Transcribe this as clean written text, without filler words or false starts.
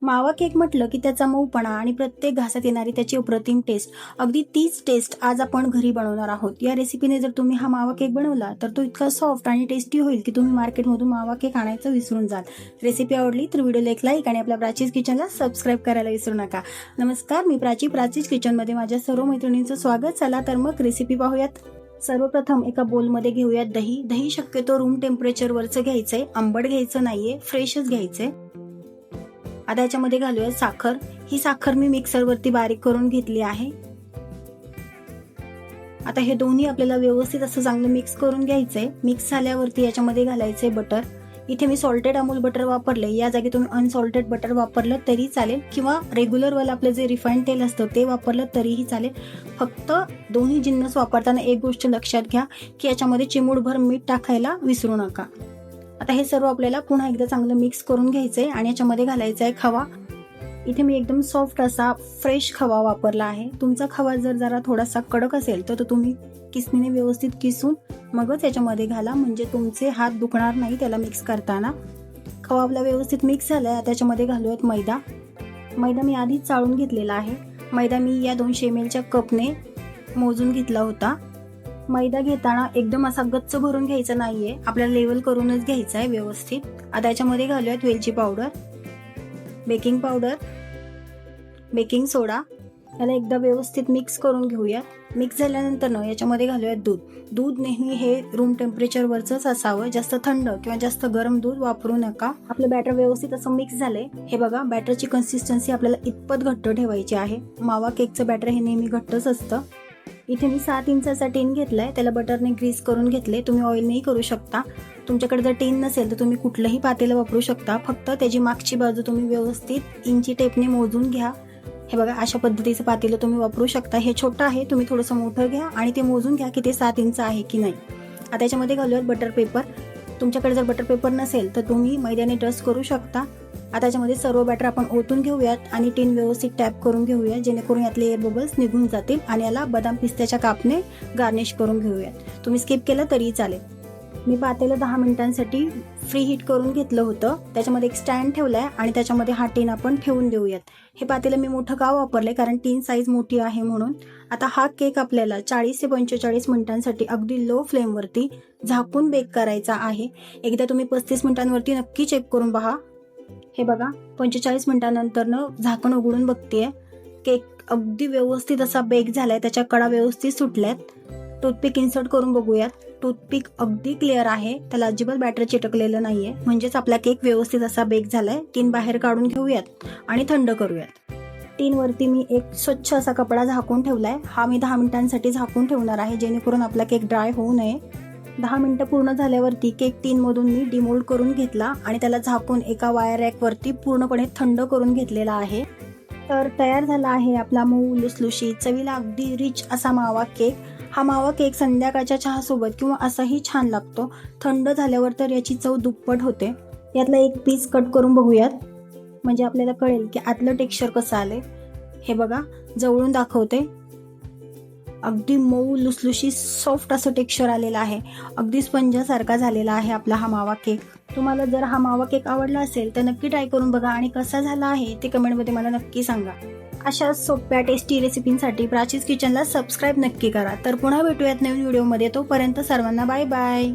मावा केक म्हटलं की त्याचा मऊपणा आणि प्रत्येक घासात येणारी त्याची अप्रतिम टेस्ट, अगदी तीच टेस्ट आज आपण घरी बनवणार आहोत। या रेसिपीने जर तुम्ही हा मावा केक बनवला तर तो इतका सॉफ्ट आणि टेस्टी होईल की तुम्ही मार्केटमधून मावा केक आणायचं विसरून जाल। रेसिपी आवडली तर व्हिडिओला एक लाईक आणि आपल्या प्राचीज किचनला सबस्क्राईब करायला विसरू नका। नमस्कार, मी प्राचीज किचनमध्ये माझ्या सर्व मैत्रिणींचं स्वागत। चला तर मग रेसिपी पाहूयात। सर्वप्रथम एका बोलमध्ये घेऊयात दही शक्यतो रूम टेम्परेचरवरचं घ्यायचंय, आंबट घ्यायचं नाहीये, फ्रेशच घ्यायचंय। आता याच्यामध्ये घालूया साखर। ही साखर मी मिक्सरवरती बारीक करून घेतली आहे। आता हे दोन्ही आपल्याला व्यवस्थित असं चांगलं मिक्स करून घ्यायचंय। मिक्स झाल्यावरती याच्यामध्ये घालायचंय बटर। इथे मी सॉल्टेड अमूल बटर वापरले, या जागी तुम्ही अनसॉल्टेड बटर वापरलं तरी चालेल किंवा रेग्युलर वाला आपलं जे रिफाइंड तेल असतं ते वापरलं तरीही चालेल। फक्त दोन्ही जिन्नस वापरताना एक गोष्ट लक्षात घ्या की याच्यामध्ये चिमूटभर मीठ टाकायला विसरू नका। आता हे सर्व आपल्याला पुन्हा एकदा चांगलं मिक्स करून घ्यायचंय आणि याच्यामध्ये घालायचा आहे खवा। इथे मी एकदम सॉफ्ट असा फ्रेश खवा वापरला आहे। तुमचा खवा जर जरा थोडासा कडक असेल तर तो तुम्ही किसणीने व्यवस्थित किसून मगच याच्यामध्ये घाला, म्हणजे तुमचे हात दुखणार नाही त्याला मिक्स करताना। खवा आपला व्यवस्थित मिक्स झालाय। त्याच्यामध्ये घालूयात मैदा। मैदा मी आधीच चाळून घेतलेला आहे। मैदा मी या 200 ml च्या कपने मोजून घेतला होता। मैदा घेताना एकदम असा गच्च भरून घ्यायचा नाहीये, आपल्याला लेवल करूनच घ्यायचा आहे व्यवस्थित। आता याच्यामध्ये घालूयात वेलची पावडर, बेकिंग पावडर, बेकिंग सोडा। याला एकदा व्यवस्थित मिक्स करून घेऊया। मिक्स झाल्यानंतर याच्यामध्ये घालूयात दूध। दूध नेहमी हे रूम टेम्परेचरवरच असावं, जास्त थंड किंवा जास्त गरम दूध वापरू नका। आपलं बॅटर व्यवस्थित असं मिक्स झालंय। हे बघा, बॅटरची कन्सिस्टन्सी आपल्याला इतपत घट्ट ठेवायची आहे। मावा केकचं बॅटर हे नेहमी घट्टच असतं। इथे मी 7 इंचाचा टीन घेतलाय, त्याला बटरने ग्रीस करून घेतले। तुम्ही ऑइलनेही करू शकता। तुमच्याकडे जर टीन नसेल तर तुम्ही कुठलंही पातेलं वापरू शकता। फक्त त्याची मागची बाजू तुम्ही व्यवस्थित इंची टेपने मोजून घ्या। हे बघा, अशा पद्धतीचं पातेलं तुम्ही वापरू शकता। हे छोटं आहे, तुम्ही थोडंसं मोठं घ्या आणि ते मोजून घ्या की ते 7 इंच आहे की नाही। आता याच्यामध्ये घालूयात बटर पेपर। तुमच्याकडे जर बटर पेपर नसेल तर तुम्ही मैद्याने डस्ट करू शकता। आता याच्यामध्ये सर्व बॅटर आपण ओतून घेऊयात आणि टीन व्यवस्थित टॅप करून घेऊया, जेणेकरून यातले एअर बबल्स निघून जातील आणि याला बदाम पिस्त्याच्या कापने गार्निश करून घेऊयात। तुम्ही स्किप केलं तरीही चालेल। मी पातेलं 10 मिनिटांसाठी फ्री हीट करून घेतलं होतं। त्याच्यामध्ये एक स्टँड ठेवलाय आणि त्याच्यामध्ये हा टीन आपण ठेवून देऊयात। हे पातेलं मी मोठं का वापरले, कारण टीन साईज मोठी आहे म्हणून। आता हा केक आपल्याला 40 ते 45 मिनिटांसाठी अगदी लो फ्लेमवरती झाकून बेक करायचा आहे। एकदा तुम्ही 35 मिनिटांवरती नक्की चेक करून पहा। हे बघा, 45 मिनिटांनंतर झाकण उघडून बघतेय। केक अगदी व्यवस्थित असा बेक झालाय, त्याच्या कडा व्यवस्थित सुटल्यात। टूथपिक इन्सर्ट करून बघूयात। टूथपिक अगदी क्लिअर आहे, त्याला अजिबात बॅटर चिटकलेलं नाहीये, म्हणजेच आपला केक व्यवस्थित असा बेक झालाय। टीन बाहेर काढून घेऊयात आणि थंड करूयात। टीन वरती मी एक स्वच्छ असा कपडा झाकून ठेवलाय। हा मी 10 मिनिटांसाठी झाकून ठेवणार आहे, जेणेकरून आपला केक ड्राय होऊ नये। 10 मिनिटं पूर्ण झाल्यावरती केक टीन मधून मी डिमोल्ड करून घेतला आणि त्याला झाकून एका वायर रॅक वरती पूर्णपणे थंड करून घेतलेला आहे। तर तयार झाला आहे आपला मऊ लुसलुशीत, चवीला अगदी रिच असा मावा केक। हा मावा केक संध्याकाळच्या चहासोबत किंवा असाही छान लागतो। थंड झाल्यावर तर याची चव दुप्पट होते। यातला एक पीस कट करून बघूयात, म्हणजे आपल्याला कळेल की आतलं टेक्स्चर कसं आलंय। हे बघा, जवळून दाखवते। अगदी मऊ लुसलुशीत सॉफ्ट असं टेक्स्चर आलेलं आहे। अगदी स्पंजासारखा झालेला आहे आपला हा मावा केक। तुम्हाला जर हा मावा केक आवडला असेल तर नक्की ट्राय करून बघा आणि कसा झाला आहे ते कमेंटमध्ये मला नक्की सांगा। अशा सोप्या टेस्टी रेसिपींसाठी प्राचीज किचनला सबस्क्राईब नक्की करा। तर पुन्हा भेटूयात नवीन व्हिडिओमध्ये, तोपर्यंत सर्वांना बाय बाय।